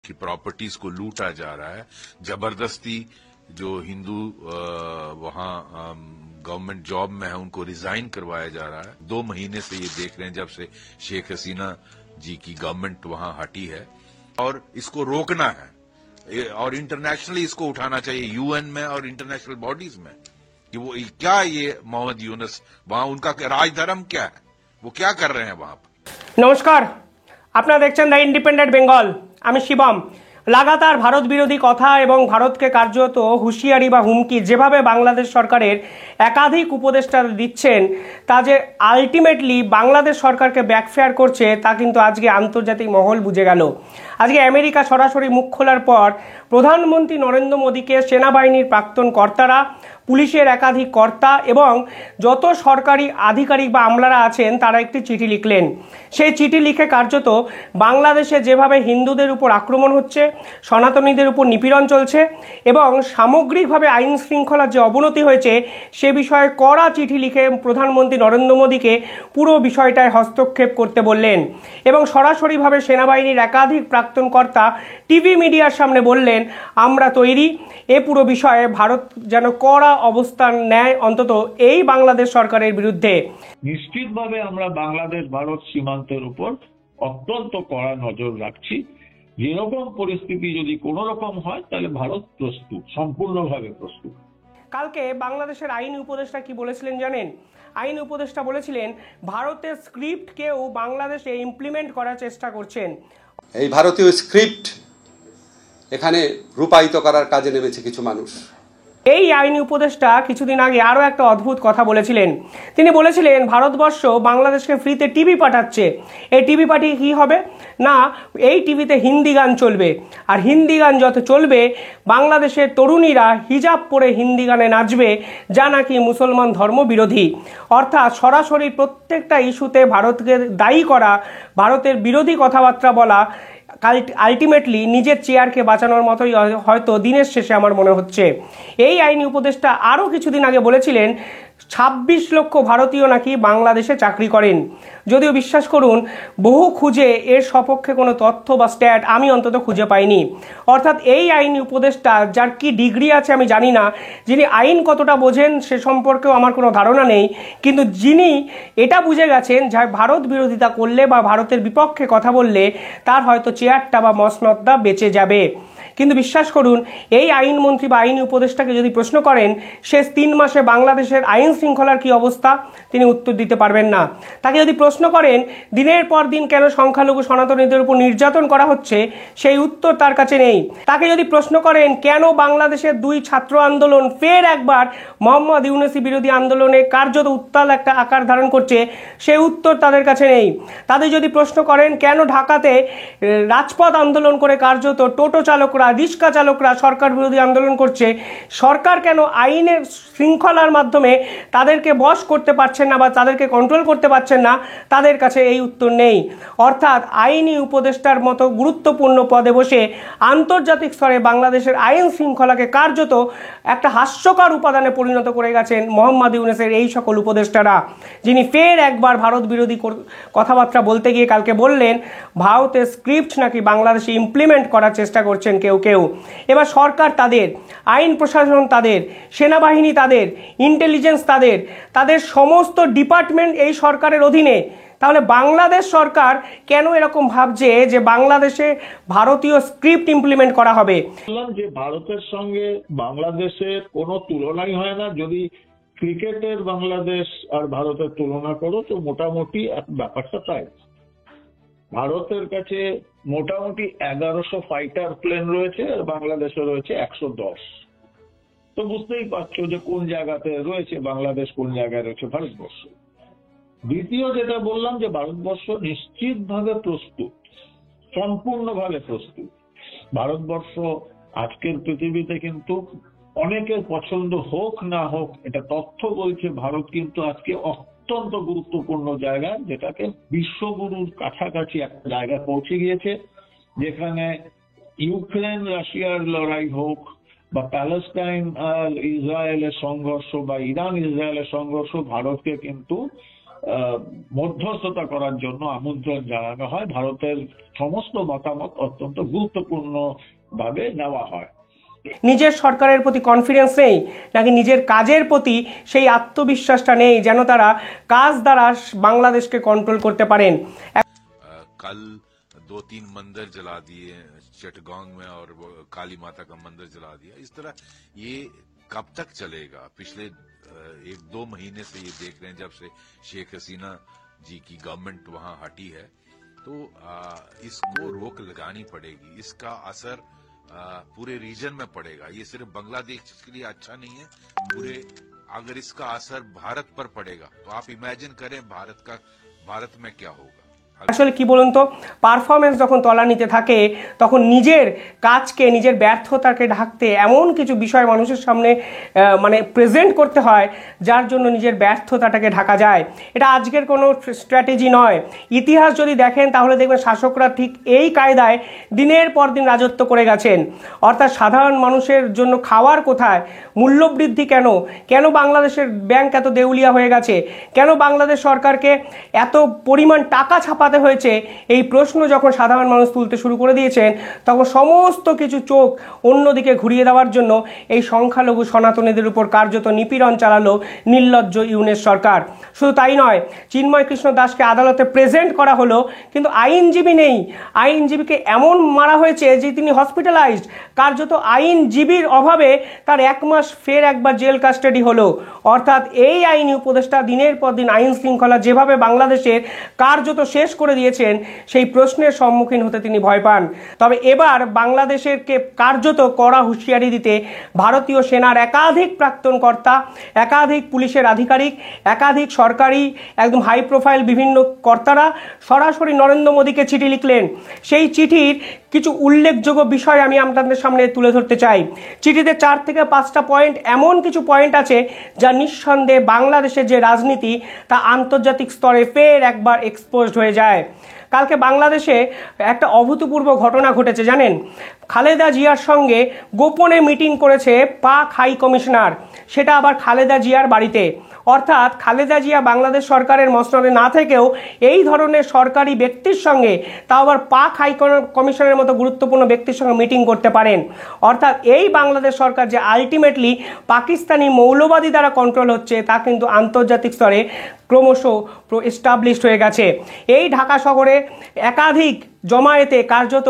की प्रॉपर्टीज को लूटा जा रहा है, जबरदस्ती जो हिंदू वहां गवर्नमेंट जॉब में है उनको रिजाइन करवाया जा रहा है। 2 महीने से ये देख रहे हैं जब से शेख हसीना जी की गवर्नमेंट वहां हटी है, और इसको रोकना है और इंटरनेशनली इसको उठाना चाहिए यूएन में और इंटरनेशनल बॉडीज में कि वो क्या ये मोहम्मद यूनुस वहां उनका राजधर्म क्या है, वो क्या कर रहे हैं वहां पर। नमस्कार, আপনারা দেখছেন দ্য ইন্ডিপেন্ডেন্ট বেঙ্গল। আমি শিবম। লাগাতার ভারত বিরোধী কথা এবং ভারতকে কার্যত হুঁশিয়ারি বা হুমকি যেভাবে বাংলাদেশ সরকারের একাধিক উপদেষ্টা দিচ্ছেন, তা যে আলটিমেটলি বাংলাদেশ সরকারকে ব্যাকফায়ার করছে তা কিন্তু আজকে আন্তর্জাতিক মহল বুঝে গেল। আজকে আমেরিকা সরাসরি মুখ খোলার পর প্রধানমন্ত্রী নরেন্দ্র মোদীকে সেনাবাহিনীর প্রাক্তন কর্তারা, পুলিশের একাধিক কর্তা এবং যত সরকারি আধিকারিক বা আমলারা আছেন তারা একটি চিঠি লিখলেন। সেই চিঠি লিখে কার্যত বাংলাদেশে যেভাবে হিন্দুদের উপর আক্রমণ হচ্ছে, সনাতনীদের উপর নিপীড়ন চলছে এবং সামগ্রিকভাবে আইন শৃঙ্খলার যে অবনতি হয়েছে সে বিষয়ে কড়া চিঠি লিখে প্রধানমন্ত্রী নরেন্দ্র মোদীকে পুরো বিষয়টায় হস্তক্ষেপ করতে বললেন এবং সরাসরিভাবে সেনাবাহিনীর একাধিক প্রাক্তন কর্তা টিভি মিডিয়ার সামনে বললেন, আমরা তৈরি এ পুরো বিষয়ে ভারত যেন কড়া অবস্থান নেয় অন্তত এই বাংলাদেশ সরকারের বিরুদ্ধে। নিশ্চিতভাবে আমরা বাংলাদেশ ভারত সীমান্তের উপর অত্যন্ত কড়া নজর রাখছি। যেরকম পরিস্থিতি যদি কোন রকম হয় তাহলে ভারত প্রস্তুত, সম্পূর্ণভাবে প্রস্তুত। কালকে বাংলাদেশের আইন উপদেষ্টা কি বলেছিলেন জানেন? আইন উপদেষ্টা বলেছিলেন ভারতের স্ক্রিপ্টকেও বাংলাদেশে ইমপ্লিমেন্ট করার চেষ্টা করছেন। এই ভারতীয় স্ক্রিপ্ট এখানে রূপায়িত করার কাজে নেমেছে কিছু মানুষ। এই আইনি উপদেষ্টা কিছুদিন আগে আরও একটা অদ্ভুত কথা বলেছিলেন। তিনি বলেছিলেন ভারতবর্ষ বাংলাদেশকে ফ্রিতে টিভি পাঠাচ্ছে। এই টিভি পাঠিয়ে কী হবে না, এই টিভিতে হিন্দি গান চলবে, আর হিন্দি গান যত চলবে বাংলাদেশের তরুণীরা হিজাব পরে হিন্দি গানে নাচবে, যা নাকি মুসলমান ধর্ম বিরোধী। অর্থাৎ সরাসরি প্রত্যেকটা ইস্যুতে ভারতকে দায়ী করা, ভারতের বিরোধী কথাবার্তা বলা, আলটিমেটলি নিজের চেয়ারকে বাঁচানোর মতোই হয়তো দিনের শেষে আমার মনে হচ্ছে। এই আইনি উপদেষ্টা আরও কিছুদিন আগে বলেছিলেন 26 লক্ষ ভারতীয় নাকি বাংলাদেশে চাকরি করেন। যদিও বিশ্বাস করুন বহু খুঁজে এর সপক্ষে কোনো তথ্য বা স্ট্যাট আমি অন্তত খুঁজে পাইনি। অর্থাৎ এই আইনি উপদেষ্টা, যার কি ডিগ্রি আছে আমি জানি না, যিনি আইন কতটা বোঝেন সে সম্পর্কেও আমার কোনো ধারণা নেই, কিন্তু যিনি এটা বুঝে গেছেন যা ভারত বিরোধিতা করলে বা ভারতের বিপক্ষে কথা বললে তার হয়তো চেয়ারটা বা মসনদটা বেঁচে যাবে। কিন্তু বিশ্বাস করুন এই আইনমন্ত্রী বা আইনি উপদেষ্টাকে যদি প্রশ্ন করেন শেষ 3 মাসে বাংলাদেশের আইন শৃঙ্খলার কি অবস্থা, তিনি উত্তর দিতে পারবেন না। তাকে যদি প্রশ্ন করেন দিনের পর দিন কেন সংখ্যালঘু সনাতনীদের উপর নির্যাতন করা হচ্ছে, সেই উত্তর তার কাছে নেই। তাকে যদি প্রশ্ন করেন কেন বাংলাদেশের 2 ছাত্র আন্দোলন ফের একবার মোহাম্মদ ইউনুসি বিরোধী আন্দোলনে কার্যত উত্তাল একটা আকার ধারণ করছে, সেই উত্তর তাদের কাছে নেই। তাদের যদি প্রশ্ন করেন কেন ঢাকাতে রাজপথ আন্দোলন করে কার্যত টোটো চালকরা, রিক্সা চালকরা সরকার বিরোধী আন্দোলন করছে, সরকার কেন আইনের শৃঙ্খলার মাধ্যমে তাদেরকে বশ করতে পারছেন না বা তাদেরকে কন্ট্রোল করতে পারছেন না, তাদের কাছে এই উত্তর নেই। অর্থাৎ আইনি উপদেষ্টার মতো গুরুত্বপূর্ণ পদে বসে আন্তর্জাতিক স্তরে বাংলাদেশের আইন শৃঙ্খলাকে কার্যত একটা হাস্যকর উপাদানে পরিণত করে গেছেন মোহাম্মদ ইউনুসের এই সকল উপদেষ্টারা, যিনি ফের একবার ভারত বিরোধী কথাবার্তা বলতে গিয়ে কালকে বললেন ভারতের স্ক্রিপ্ট নাকি বাংলাদেশে ইমপ্লিমেন্ট করার চেষ্টা করছেন কেউ কেউ। এবার সরকার তাদের, আইন প্রশাসন তাদের, সেনাবাহিনী তাদের, ইন্টেলিজেন্স তাদের, তাদের সমস্ত ডিপার্টমেন্ট এই সরকারের অধীনে। তাহলে বাংলাদেশ সরকার কেন এরকম ভাবছে যে বাংলাদেশে ভারতীয় স্ক্রিপ্ট ইমপ্লিমেন্ট করা হবে? বললাম যে ভারতের সঙ্গে বাংলাদেশের কোনো তুলনাই হয় না। যদি ক্রিকেটের বাংলাদেশ আর ভারতের তুলনা করো তো মোটামুটি ব্যাপারটা তাই। ভারতের কাছে মোটামুটি 1100 ফাইটার প্লেন রয়েছে আর বাংলাদেশে রয়েছে 110। তো বুঝতেই পারছো যে কোন জায়গাতে রয়েছে বাংলাদেশ, কোন জায়গায় রয়েছে ভারতবর্ষ। দ্বিতীয় যেটা বললাম যে ভারতবর্ষ নিশ্চিতভাবে প্রস্তুত, সম্পূর্ণভাবে প্রস্তুত। ভারতবর্ষ আজকের পৃথিবীতে কিন্তু অনেকের পছন্দ হোক না হোক, এটা তথ্য বলছে ভারত কিন্তু আজকে অত্যন্ত গুরুত্বপূর্ণ জায়গা, যেটাকে বিশ্বগুরুর কাছাকাছি একটা জায়গায় পৌঁছে গিয়েছে, যেখানে ইউক্রেন রাশিয়ার লড়াই হোক বা প্যালেস্টাইন আর ইসরায়েলের সংঘর্ষ বা ইরান ইসরায়েলের সংঘর্ষ ভারতকে কিন্তু মধ্যস্থতা করার জন্য আমন্ত্রণ জানানো হয়। ভারতের সমস্ত মতামত অত্যন্ত গুরুত্বপূর্ণ ভাবে নেওয়া হয়। নিজের সরকারের প্রতি কনফিডেন্স নেই নাকি নিজের কাজের প্রতি সেই আত্মবিশ্বাসটা নেই যেন তারা কাজ দ্বারা বাংলাদেশকে কন্ট্রোল করতে পারেন। कल 2-3 मंदिर जला दिए चिटगांग में और काली माता का मंदिर जला दिया। इस तरह ये कब तक चलेगा? पिछले 1-2 महीने से ये देख रहे हैं जब से शेख हसीना जी की गवर्नमेंट वहां हटी है, तो इसको रोक लगानी पड़ेगी। इसका असर पूरे रीजन में पड़ेगा। ये सिर्फ बांग्लादेश के लिए अच्छा नहीं है, पूरे अगर इसका असर भारत पर पड़ेगा तो आप इमेजिन करें भारत में क्या होगा। আসলে কি বলুন তো, পারফরমেন্স যখন তলানিতে থাকে তখন নিজের কাজকে, নিজের ব্যর্থতাকে ঢাকতে এমন কিছু বিষয় মানুষের সামনে মানে প্রেজেন্ট করতে হয় যার জন্য নিজের ব্যর্থতাটাকে ঢাকা যায়। এটা আজকের কোনো স্ট্র্যাটেজি নয়। ইতিহাস যদি দেখেন তাহলে দেখবেন শাসকরা ঠিক এই কায়দায় দিনের পর দিন রাজত্ব করে গেছেন। অর্থাৎ সাধারণ মানুষের জন্য খাওয়ার কোথায়, মূল্যবৃদ্ধি কেন, কেন বাংলাদেশের ব্যাংক এত দেউলিয়া হয়ে গেছে, কেন বাংলাদেশ সরকারকে এত পরিমাণ টাকা ছাপাতে হয়েছে, এই প্রশ্ন যখন সাধারণ মানুষ তুলতে শুরু করে দিয়েছেন তখন সমস্ত কিছু চোখ অন্যদিকে ঘুরিয়ে দেওয়ার জন্য এই সংখ্যালঘু সনাতনীদের উপর কার্যত নিপীড়ন চালালো নির্লজ্জ ইউনূস সরকার। শুধু তাই নয়, চিন্ময় কৃষ্ণ দাসকে আদালতে প্রেজেন্ট করা হলো কিন্তু আইনজীবী নেই। আইনজীবীকে এমন মারা হয়েছে যে তিনি হসপিটালাইজড। কার্যত আইনজীবীর অভাবে তার 1 মাস ফের একবার জেল কাস্টাডি হলো। অর্থাৎ এই আইনি উপদেষ্টা দিনের পর দিন আইন শৃঙ্খলা যেভাবে বাংলাদেশের কার্যত শেষ করে দিয়েছেন সেই প্রশ্নের সম্মুখীন হতে তিনি ভয় পান। তবে এবার বাংলাদেশেরকে কার্যত কড়া হুঁশিয়ারি দিতে ভারতীয় সেনার একাধিক প্রাক্তন কর্তা, একাধিক পুলিশের আধিকারিক, একাধিক সরকারি একদম হাই প্রোফাইল বিভিন্ন কর্তারা সরাসরি নরেন্দ্র মোদীকে চিঠি লিখলেন। সেই চিঠির কিছু উল্লেখযোগ্য বিষয় আমি আপনাদের সামনে তুলে ধরতে চাই। চিঠিতে 4 থেকে 5টা পয়েন্ট, এমন কিছু পয়েন্ট আছে যা নিঃসন্দেহে বাংলাদেশের যে রাজনীতি তা আন্তর্জাতিক স্তরে ফের একবার এক্সপোজড হয়ে যায়। কালকে বাংলাদেশে একটা অভূতপূর্ব ঘটনা ঘটেছে জানেন। খালেদা জিয়ার সঙ্গে গোপনে মিটিং করেছে পাক হাই কমিশনার, সেটা আবার খালেদা জিয়ার বাড়িতে। অর্থাৎ খালেদা জিয়া বাংলাদেশ সরকারের মসনদে না থেকেও এই ধরনের সরকারি ব্যক্তির সঙ্গে, তাও আবার পাক হাই কমিশনের মতো গুরুত্বপূর্ণ ব্যক্তির সঙ্গে মিটিং করতে পারেন। অর্থাৎ এই বাংলাদেশ সরকার যে আলটিমেটলি পাকিস্তানি মৌলবাদী দ্বারা কন্ট্রোল হচ্ছে তা কিন্তু আন্তর্জাতিক স্তরে ক্রমশ এস্টাবলিশড হয়ে গেছে। এই ঢাকা শহরে একাধিক জমায়েতে কার্যত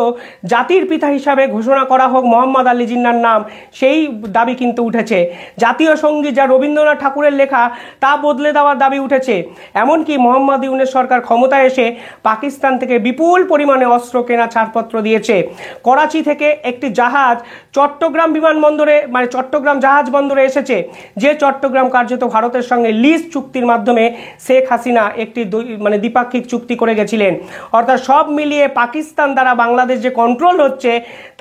জাতির পিতা হিসাবে ঘোষণা করা হোক মোহাম্মদ আলী জিন্নাহর নাম, সেই দাবি কিন্তু উঠেছে। জাতীয় সঙ্গীত যা রবীন্দ্রনাথ ঠাকুরের লেখা তা বদলে দেওয়ার দাবি উঠেছে। এমনকি মোহাম্মদ ইউনূস সরকার ক্ষমতায় এসে পাকিস্তান থেকে বিপুল পরিমাণে অস্ত্র কেনা ছাড়পত্র দিয়েছে। করাচি থেকে একটি জাহাজ চট্টগ্রাম বিমানবন্দরে, মানে চট্টগ্রাম জাহাজ বন্দরে এসেছে, যে চট্টগ্রাম কার্যত ভারতের সঙ্গে লিজ চুক্তির মাধ্যমে শেখ হাসিনা একটি দ্বিপাক্ষিক চুক্তি করে গেছিলেন। অর্থাৎ সব মিলিয়ে পাকিস্তান দ্বারা বাংলাদেশ যে কন্ট্রোল হচ্ছে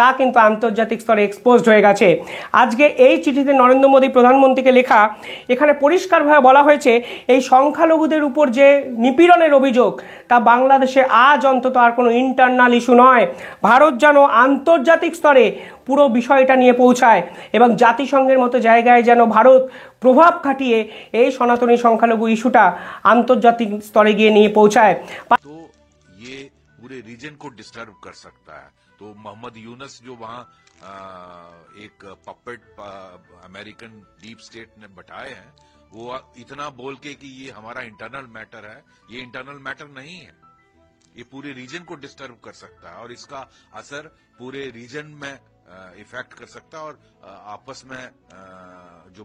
তা কিন্তু আন্তর্জাতিক স্তরে এক্সপোজড হয়ে গেছে। আজকে এই চিঠিতে নরেন্দ্র মোদী প্রধানমন্ত্রীকে লেখা, এখানে পরিষ্কারভাবে বলা হয়েছে এই সংখ্যালঘুদের উপর যে নিপীড়নের অভিযোগ তা বাংলাদেশে আজ অন্তত আর কোনো ইন্টারনাল ইস্যু নয়। ভারত যেন আন্তর্জাতিক স্তরে পুরো বিষয়টা নিয়ে পৌঁছায় এবং জাতিসংঘের মতো জায়গায় যেন ভারত প্রভাব খাটিয়ে এই সনাতনী সংখ্যালঘু ইস্যুটা আন্তর্জাতিক স্তরে গিয়ে নিয়ে পৌঁছায়। तो ये पूरे रीजन को डिस्टर्ब कर सकता है। तो मोहम्मद यूनस जो वहां एक पपेट अमेरिकन डीप स्टेट ने बैठाए हैं, वो इतना बोल के कि ये हमारा इंटरनल मैटर है, ये इंटरनल मैटर नहीं है, ये पूरे रीजन को डिस्टर्ब कर सकता है और इसका असर पूरे रीजन में इफेक्ट कर सकता है और आपस में जो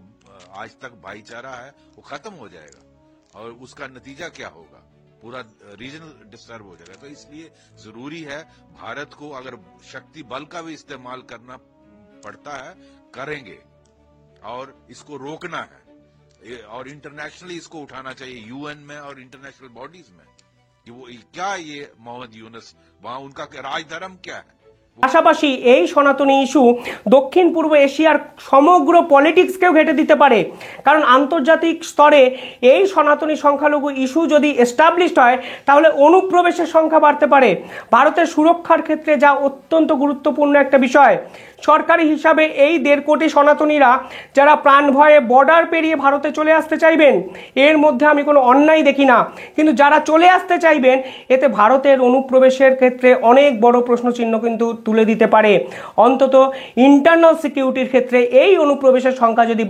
आज तक भाईचारा है वो खत्म हो जाएगा और उसका नतीजा क्या होगा, पूरा रीजन डिस्टर्ब हो जाएगा। तो इसलिए जरूरी है भारत को अगर शक्ति बल का भी इस्तेमाल करना पड़ता है करेंगे और इसको रोकना है और इंटरनेशनली इसको उठाना चाहिए यूएन में और इंटरनेशनल बॉडीज में कि वो क्या ये मोहम्मद यूनस वहां उनका राजधर्म क्या है, পাশাপাশি এই সনাতনী ইস্যু দক্ষিণ পূর্ব এশিয়ার সমগ্র পলিটিক্সকেও ঘেঁটে দিতে পারে, কারণ আন্তর্জাতিক স্তরে এই সনাতনী সংখ্যালঘু ইস্যু যদি এস্টাবলিশড হয় তাহলে অনুপ্রবেশের সংখ্যা বাড়তে পারে। ভারতের সুরক্ষার ক্ষেত্রে যা অত্যন্ত গুরুত্বপূর্ণ একটা বিষয়। সরকারি হিসাবে এই 1.5 কোটি সনাতনীরা যারা প্রাণ ভয়ে বর্ডার পেরিয়ে ভারতে চলে আসতে চাইবেন, এর মধ্যে আমি কোনো অন্যায় দেখি না, কিন্তু যারা চলে আসতে চাইবেন এতে ভারতের অনুপ্রবেশের ক্ষেত্রে অনেক বড় প্রশ্নচিহ্ন কিন্তু তুলে দিতে পারে। অন্তত ইন্টারনাল সিকিউরিটির ক্ষেত্রে এই অনুপ্রবেশের সংখ্যা যদি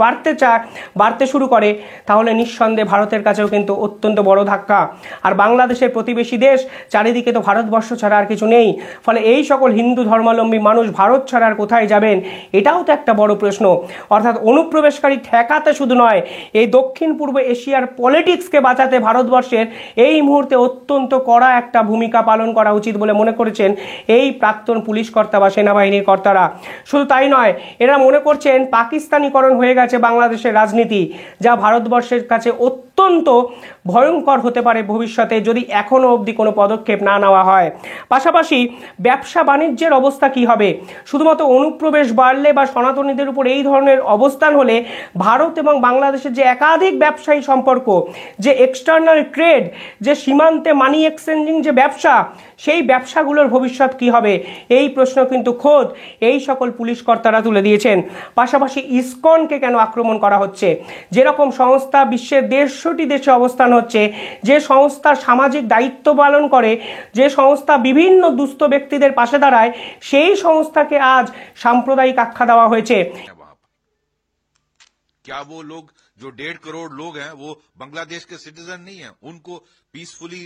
বাড়তে শুরু করে তাহলে নিঃসন্দেহে ভারতের কাছেও কিন্তু অত্যন্ত বড় ধাক্কা। আর বাংলাদেশের প্রতিবেশী দেশ, চারিদিকে তো ভারতবর্ষ ছাড়া আর কিছু নেই, ফলে এই সকল হিন্দু ধর্মাবলম্বী মানুষ ভারত ছাড়া আর কোথায় যাবেন, এটাও তো একটা বড় প্রশ্ন। অর্থাৎ অনুপ্রবেশকারী ঠেকাতে শুধু নয়, এই দক্ষিণ পূর্ব এশিয়ার পলিটিক্সকে বাঁচাতে ভারতবর্ষের এই মুহূর্তে অত্যন্ত কড়া একটা ভূমিকা পালন করা উচিত বলে মনে করেছেন এই প্রাক্তন পুলিশ কর্তা বা সেনাবাহিনীর কর্তারা। শুধু তাই নয়, এরা মনে করছেন পাকিস্তানিকরণ হয়ে গেছে বাংলাদেশের রাজনীতি, যা ভারতবর্ষের কাছে অত্যন্ত ভয়ঙ্কর হতে পারে ভবিষ্যতে যদি এখনো অবধি কোনো পদক্ষেপ না নেওয়া হয়। পাশাপাশি ব্যবসা বাণিজ্যের অবস্থা কি হবে? শুধুমাত্র অনুপ্রবেশ বাড়লে বা সনাতনীদের উপর এই ধরনের অবস্থান হলে ভারত এবং বাংলাদেশের যে একাধিক ব্যবসায়ী সম্পর্ক, যে এক্সটার্নাল ট্রেড, যে সীমান্তে মানি এক্সচেঞ্জিং যে ব্যবসা, সেই ব্যবসাগুলোর ভবিষ্যৎ কি হবে, এই প্রশ্ন কিন্তু খোদ এই সকল পুলিশ কর্তারা তুলে দিয়েছেন। পাশাপাশি ইসকনকে কেন আক্রমণ করা হচ্ছে? যেরকম সংস্থা বিশ্বের 150টি দেশে অবস্থান হচ্ছে, যে সংস্থা সামাজিক দায়িত্ব পালন করে, যে সংস্থা বিভিন্ন দুস্থ ব্যক্তিদের পাশে দাঁড়ায়, সেই সংস্থাকে আজ সাম্প্রদায়িক আখ্যা দেওয়া হয়েছে। क्या वो लोग जो 1.5 करोड़ लोग हैं वो बांग्लादेश के सिटीजन नहीं हैं? उनको पीसफुली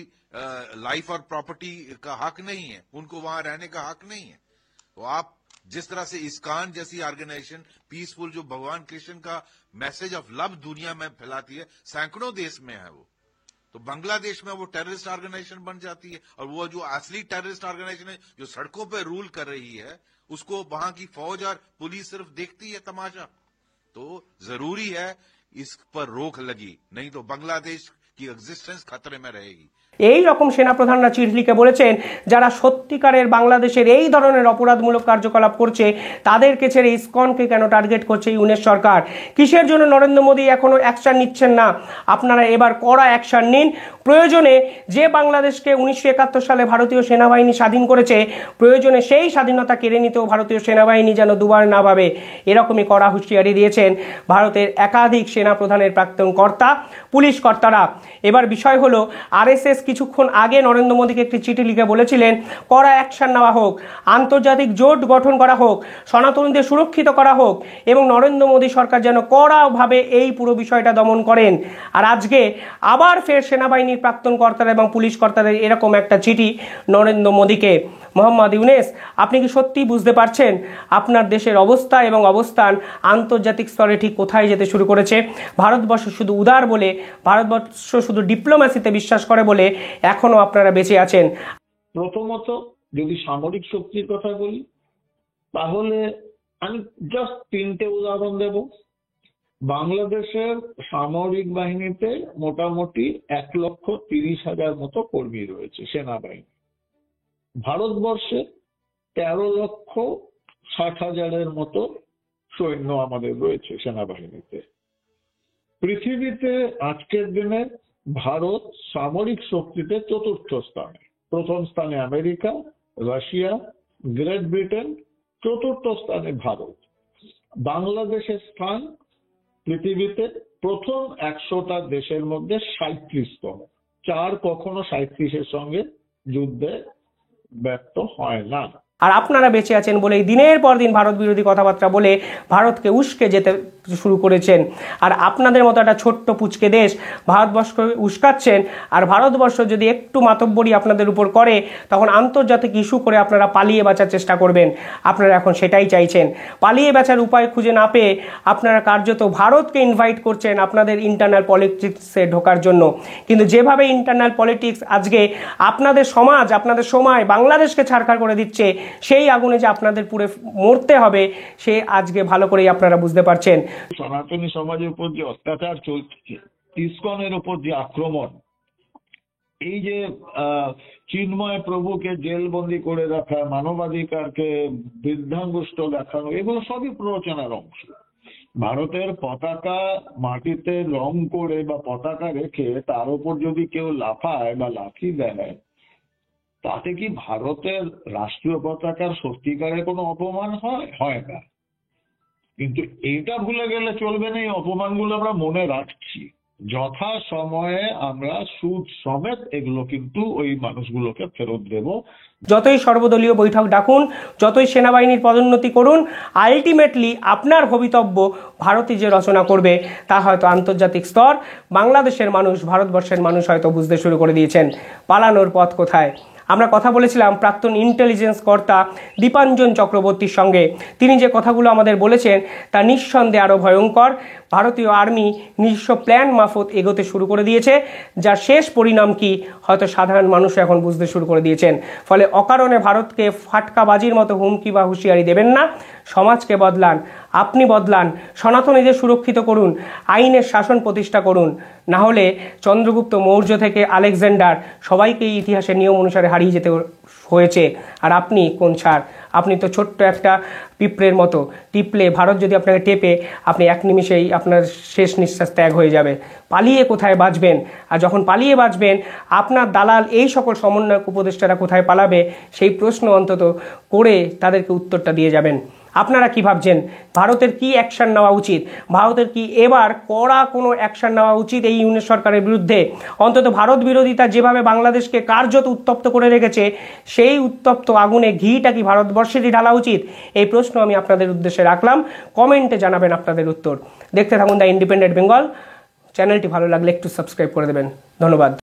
लाइफ और प्रॉपर्टी का हक नहीं है? उनको वहां रहने का हक नहीं है? तो आप जिस तरह से इस्कॉन जैसी ऑर्गेनाइजेशन पीसफुल जो भगवान कृष्ण का मैसेज ऑफ लव दुनिया में फैलाती है, सैकड़ों देश में है वो, तो बांग्लादेश में वो टेररिस्ट ऑर्गेनाइजेशन बन जाती है। और वो जो असली टेररिस्ट ऑर्गेनाइजेशन है जो सड़कों पर रूल कर रही है, उसको वहां की फौज और पुलिस सिर्फ देखती है तमाशा। तो जरूरी है इस पर रोक लगी, नहीं तो बांग्लादेश की एग्जिस्टेंस खतरे में रहेगी। এই রকম সেনাপ্রধানরা চিঠি লিখে বলেছেন যারা সত্যিকারের বাংলাদেশের এই ধরনের অপরাধমূলক কার্যকলাপ করছে তাদেরকে ছেড়ে ইসকনকে কেন টার্গেট করছে ইউনিশ সরকার? কিসের জন্য নরেন্দ্র মোদী এখনো অ্যাকশন নিচ্ছেন না? আপনারা এবার কড়া অ্যাকশন নিন। প্রয়োজনে যে বাংলাদেশকে 1971 সালে ভারতীয় সেনাবাহিনী স্বাধীন করেছে, প্রয়োজনে সেই স্বাধীনতা কেড়ে নিতেও ভারতীয় সেনাবাহিনী যেন দুবার না ভাবে, এরকমই কড়া হুঁশিয়ারি দিয়েছেন ভারতের একাধিক সেনাপ্রধানের প্রাক্তন কর্তা, পুলিশ কর্তারা। এবার বিষয় হলো আরএসএস কিছুক্ষণ আগে নরেন্দ্র মোদীকে একটি চিঠি লিখে বলেছিলেন কড়া অ্যাকশন নেওয়া হোক, আন্তর্জাতিক জোট গঠন করা হোক, সনাতনীদের সুরক্ষিত করা হোক এবং নরেন্দ্র মোদী সরকার যেন কড়াভাবে এই পুরো বিষয়টা দমন করেন। আর আজকে আবার ফের সেনাবাহিনীর প্রাক্তন কর্তারা এবং পুলিশ কর্তাদের এরকম একটা চিঠি নরেন্দ্র মোদীকে। মোহাম্মদ ইউনুস, আপনি কি সত্যিই বুঝতে পারছেন আপনার দেশের অবস্থা এবং অবস্থান আন্তর্জাতিক স্তরে ঠিক কোথায় যেতে শুরু করেছে? ভারতবর্ষ শুধু উদার বলে, ভারতবর্ষ শুধু ডিপ্লোম্যাসিতে বিশ্বাস করে বলে এখনো আপনারা বেঁচে আছেন। প্রথমত যদি সামরিক শক্তির কথা বলি তাহলে আমি জাস্ট 3টে উদাহরণ দেব। বাংলাদেশের সামরিক বাহিনীতে মোটামুটি 1,30,000 মতো কর্মী রয়েছে সেনাবাহিনী। ভারতবর্ষে 13,60,000 মতো সৈন্য আমাদের রয়েছে সেনাবাহিনীতে। পৃথিবীতে আজকের দিনে ভারত সামরিক শক্তিতে 4র্থ স্থানে। প্রথম স্থানে আমেরিকা, রাশিয়া, গ্রেট ব্রিটেন, 4র্থ স্থানে ভারত। বাংলাদেশের স্থান পৃথিবীতে প্রথম 100টা দেশের মধ্যে 37তম। 4 কখনো 37-এর সঙ্গে যুদ্ধে ব্যর্থ হয় না। আর আপনারা বেঁচে আছেন বলেই দিনের পর দিন ভারত বিরোধী কথাবার্তা বলে ভারতকে উস্কে যেতে শুরু করেছেন। আর আপনাদের মতো একটা ছোট্ট পুচকে দেশ ভারতবর্ষকে উস্কাচ্ছেন। আর ভারতবর্ষ যদি একটু মাতব্বরি আপনাদের উপর করে তখন আন্তর্জাতিক ইস্যু করে আপনারা পালিয়ে বাঁচার চেষ্টা করবেন। আপনারা এখন সেটাই চাইছেন। পালিয়ে বাঁচার উপায় খুঁজে না পেয়ে আপনারা কার্যত ভারতকে ইনভাইট করছেন আপনাদের ইন্টারনাল পলিটিক্সে ঢোকার জন্য। কিন্তু যেভাবে ইন্টারনাল পলিটিক্স আজকে আপনাদের সমাজ, আপনাদের সময় বাংলাদেশকে ছাড়খাড় করে দিচ্ছে, সেই আগুনে যে আপনাদের পুরো মরতে হবে সে আজকে ভালো করেই আপনারা বুঝতে পারছেন। সনাতনী সমাজের উপর যে অত্যাচার চলছে, ইসকনের উপর যে আক্রমণ, এই যে চিন্ময় প্রভুকে জেলবন্দি করে রাখা, মানবাধিকারকে বৃদ্ধাঙ্গুষ্ট দেখানো, এগুলো সবই প্ররোচনার অংশ। ভারতের পতাকা মাটিতে রং করে বা পতাকা রেখে তার উপর যদি কেউ লাফায় বা লাথি দেয়, তাতে কি ভারতের রাষ্ট্রীয় পতাকার সত্যিকারের কোনো অপমান হয়? হয় না। কিন্তু এটা ভুলে গেলে চলবে না, এই অপমানগুলো আমরা মনে রাখছি, যথা সময়ে আমরা সুদ সমেত এগুলো কিন্তু ওই মানুষগুলোকে ফেরত দেব। যতই সর্বদলীয় বৈঠক ডাকুন, যতই সেনাবাহিনীর পদোন্নতি করুন, আলটিমেটলি আপনার ভবিতব্য ভারতই যে রচনা করবে তা হয়তো আন্তর্জাতিক স্তর, বাংলাদেশের মানুষ, ভারতবর্ষের মানুষ হয়তো বুঝতে শুরু করে দিয়েছেন। পালানোর পথ কোথায়? আমরা কথা বলেছিলাম প্রাক্তন ইন্টেলিজেন্স কর্তা দীপাঞ্জন চক্রবর্তীর সঙ্গে। তিনি যে কথাগুলো আমাদের বলেছেন তা নিঃসন্দেহে আরও ভয়ঙ্কর। ভারতীয় আর্মি নিজস্ব প্ল্যান মাফত এগোতে শুরু করে দিয়েছে, যার শেষ পরিণাম কি হয়তো সাধারণ মানুষ এখন বুঝতে শুরু করে দিয়েছেন। ফলে অকারণে ভারতকে ফাটকাবাজির মতো হুমকি বা হুঁশিয়ারি দেবেন না। সমাজকে বদলান, আপনি বদলান, সনাতনীদের সুরক্ষিত করুন, আইনের শাসন প্রতিষ্ঠা করুন। না হলে চন্দ্রগুপ্ত মৌর্য থেকে আলেকজান্ডার সবাইকেই ইতিহাসের নিয়ম অনুসারে হারিয়ে যেতে হয়েছে। আর আপনি কোন ছাড়? আপনি তো ছোট্ট একটা পিঁপড়ের মতো, টিপলে ভারত যদি আপনাকে টেপে আপনি এক নিমিষেই আপনার শেষ নিঃশ্বাস ত্যাগ হয়ে যাবে। পালিয়ে কোথায় বাঁচবেন? আর যখন পালিয়ে বাঁচবেন, আপনার দালাল এই সকল সমন্বয়ক উপদেষ্টারা কোথায় পালাবে সেই প্রশ্ন অন্তত করে তাদেরকে উত্তরটা দিয়ে যাবেন। আপনারা কি ভাবছেন? ভারতের কি অ্যাকশন নেওয়া উচিত? ভারতের কি এবার কড়া কোনো অ্যাকশন নেওয়া উচিত এই ইউনিট সরকারের বিরুদ্ধে? অন্তত ভারত বিরোধিতা যেভাবে বাংলাদেশকে কার্যত উত্তপ্ত করে রেখেছে, সেই উত্তপ্ত আগুনে ঘিটা কি ভারতবর্ষেরই ঢালা উচিত? এই প্রশ্ন আমি আপনাদের উদ্দেশ্যে রাখলাম। কমেন্টে জানাবেন আপনাদের উত্তর। দেখতে থাকুন দ্য ইন্ডিপেন্ডেন্ট বেঙ্গল। চ্যানেলটি ভালো লাগলে একটু সাবস্ক্রাইব করে দেবেন। ধন্যবাদ।